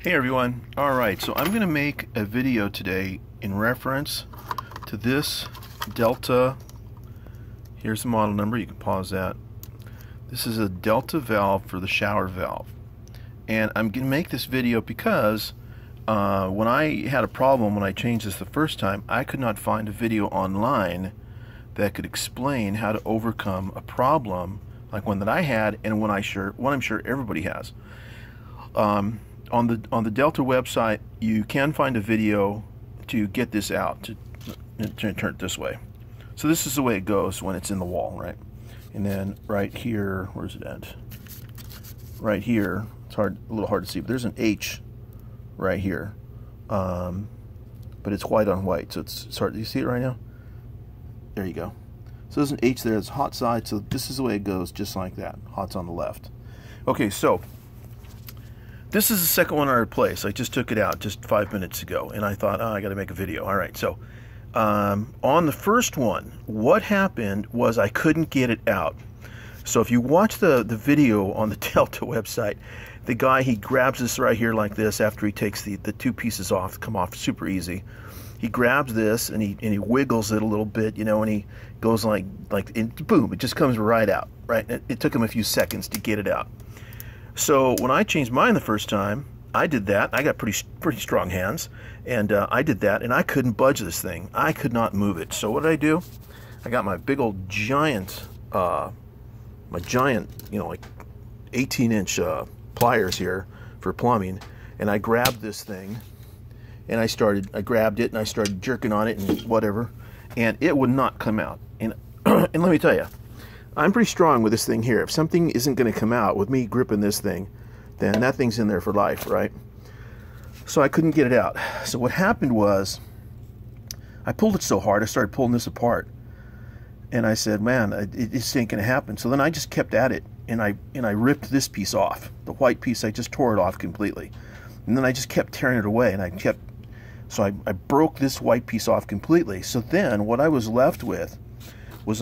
Hey everyone. Alright, so I'm going to make a video today in reference to this Delta. Here's the model number, you can pause that. This is a Delta valve for the shower valve. And I'm going to make this video because when I had a problem when I changed this the first time, I could not find a video online that could explain how to overcome a problem like one that I had and one I'm sure everybody has. On the Delta website, you can find a video to get this out, to turn it this way. So this is the way it goes when it's in the wall, right? And then right here, where's it at? Right here, it's a little hard to see, but there's an H right here. But it's white on white, so it's hard. Do you see it right now? There you go. So there's an H there, it's hot side, so this is the way it goes, just like that. Hot's on the left. Okay, so this is the second one I replaced. I just took it out just 5 minutes ago, and I thought, oh, I got to make a video. All right, so on the first one, what happened was I couldn't get it out. So if you watch the video on the Delta website, the guy, he grabs this right here like this after he takes the two pieces off, come off super easy. He grabs this and he wiggles it a little bit, you know, and he goes like and boom, it just comes right out, right? It took him a few seconds to get it out. So when I changed mine the first time, I did that. I got pretty strong hands, and I did that, and I couldn't budge this thing. I could not move it. So what did I do? I got my big old giant, you know, like 18-inch pliers here for plumbing, and I grabbed this thing, and I grabbed it, and I started jerking on it and whatever, and it would not come out. And and let me tell you, I'm pretty strong with this thing here. If something isn't going to come out with me gripping this thing, then that thing's in there for life, right? So I couldn't get it out. So what happened was, I pulled it so hard, I started pulling this apart. And I said, man, it just ain't going to happen. So then I just kept at it, and I ripped this piece off. The white piece, I just tore it off completely. And then I just kept tearing it away, and I broke this white piece off completely. So then what I was left with was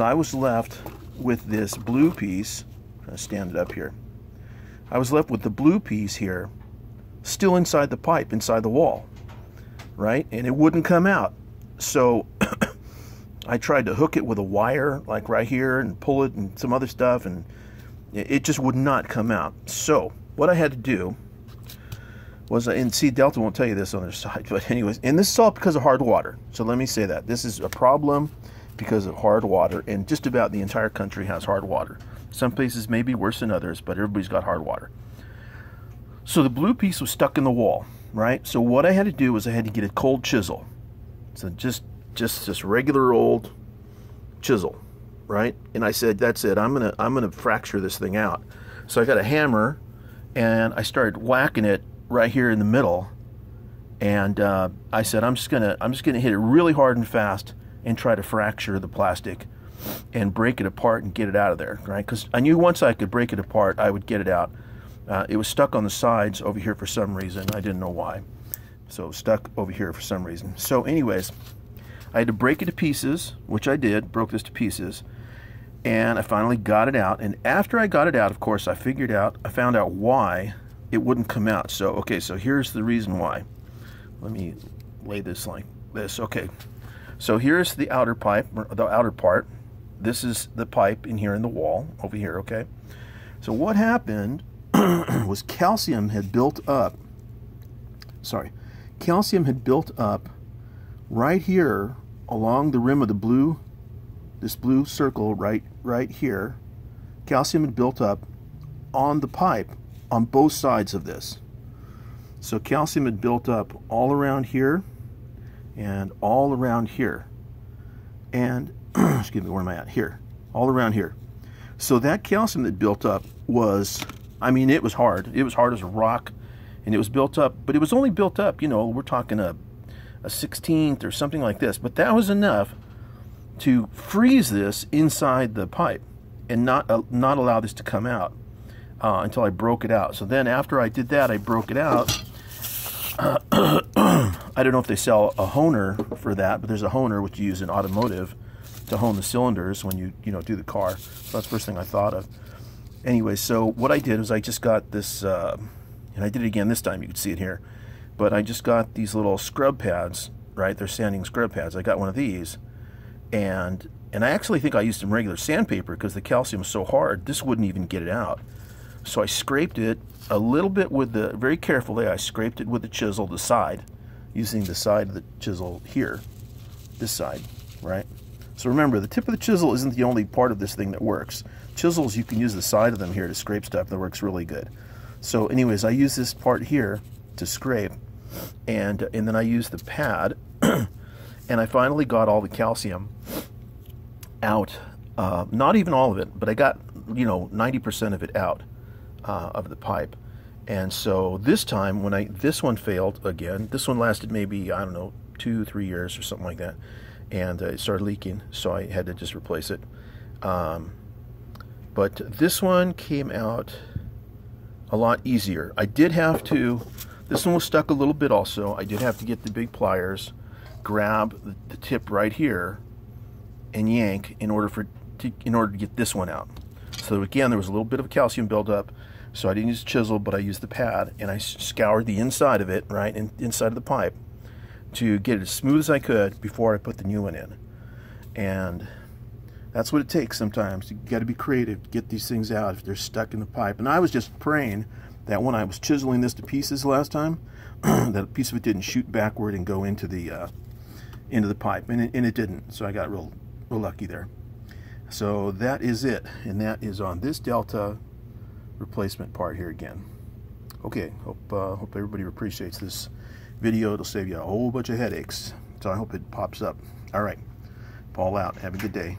with this blue piece. I'm going to stand it up here. I was left with the blue piece here, still inside the pipe, inside the wall, right? And it wouldn't come out. So I tried to hook it with a wire, like right here, and pull it and some other stuff, and it just would not come out. So what I had to do was, and see, Delta won't tell you this on their side, but anyways, and this is all because of hard water. So let me say that. This is a problem because of hard water, and just about the entire country has hard water. Some places may be worse than others, but everybody's got hard water. So the blue piece was stuck in the wall, right? So what I had to do was I had to get a cold chisel. So just this regular old chisel, right? And I said, that's it, I'm gonna fracture this thing out. So I got a hammer, and I started whacking it right here in the middle, and I said, I'm just gonna hit it really hard and fast and try to fracture the plastic and break it apart and get it out of there, right? Because I knew once I could break it apart, I would get it out. It was stuck on the sides over here for some reason. I didn't know why. So it was stuck over here for some reason. So anyways, I had to break it to pieces, which I did, broke this to pieces, and I finally got it out. And after I got it out, of course, I found out why it wouldn't come out. So, okay, so here's the reason why. Let me lay this like this. Okay. So here's the outer pipe, the outer part. This is the pipe in here in the wall, over here, okay? So what happened was calcium had built up, right here along the rim of the blue, this blue circle right here. Calcium had built up on the pipe on both sides of this. So calcium had built up all around here and all around here, and excuse me, where am I at? Here, all around here. So that calcium that built up was, I mean, it was hard. It was hard as a rock, and it was built up, but it was only built up, you know, we're talking a 16th or something like this, but that was enough to freeze this inside the pipe and not allow this to come out until I broke it out. So then after I did that, I broke it out. I don't know if they sell a honer for that, but there's a honer which you use in automotive to hone the cylinders when you do the car. So that's the first thing I thought of. Anyway, so what I did was I just got this And I did it again this time, you can see it here. But I just got these little scrub pads, right? They're sanding scrub pads. I got one of these, and I actually think I used some regular sandpaper because the calcium is so hard, this wouldn't even get it out. So I scraped it a little bit with the, very carefully, I scraped it with the chisel, the side, using the side of the chisel here, this side, right? So remember, the tip of the chisel isn't the only part of this thing that works. Chisels, you can use the side of them here to scrape stuff. That works really good. So anyways, I use this part here to scrape, and then I use the pad, and I finally got all the calcium out. Not even all of it, but I got, you know, 90% of it out of the pipe. And so this time, when this one failed again, this one lasted maybe, I don't know, 2-3 years or something like that, and it started leaking, so I had to just replace it. But this one came out a lot easier. I did have to, this one was stuck a little bit also. I did have to get the big pliers, grab the tip right here, and yank in order to get this one out. So again, there was a little bit of calcium buildup, so I didn't use a chisel, but I used the pad, and I scoured the inside of it, right, inside of the pipe, to get it as smooth as I could before I put the new one in. And that's what it takes sometimes. You got to be creative to get these things out if they're stuck in the pipe. And I was just praying that when I was chiseling this to pieces last time, that a piece of it didn't shoot backward and go into the pipe, and it didn't. So I got real lucky there. So that is it, and that is on this Delta replacement part here again. Okay, hope everybody appreciates this video. It'll save you a whole bunch of headaches. So I hope it pops up. All right, Paul out. Have a good day.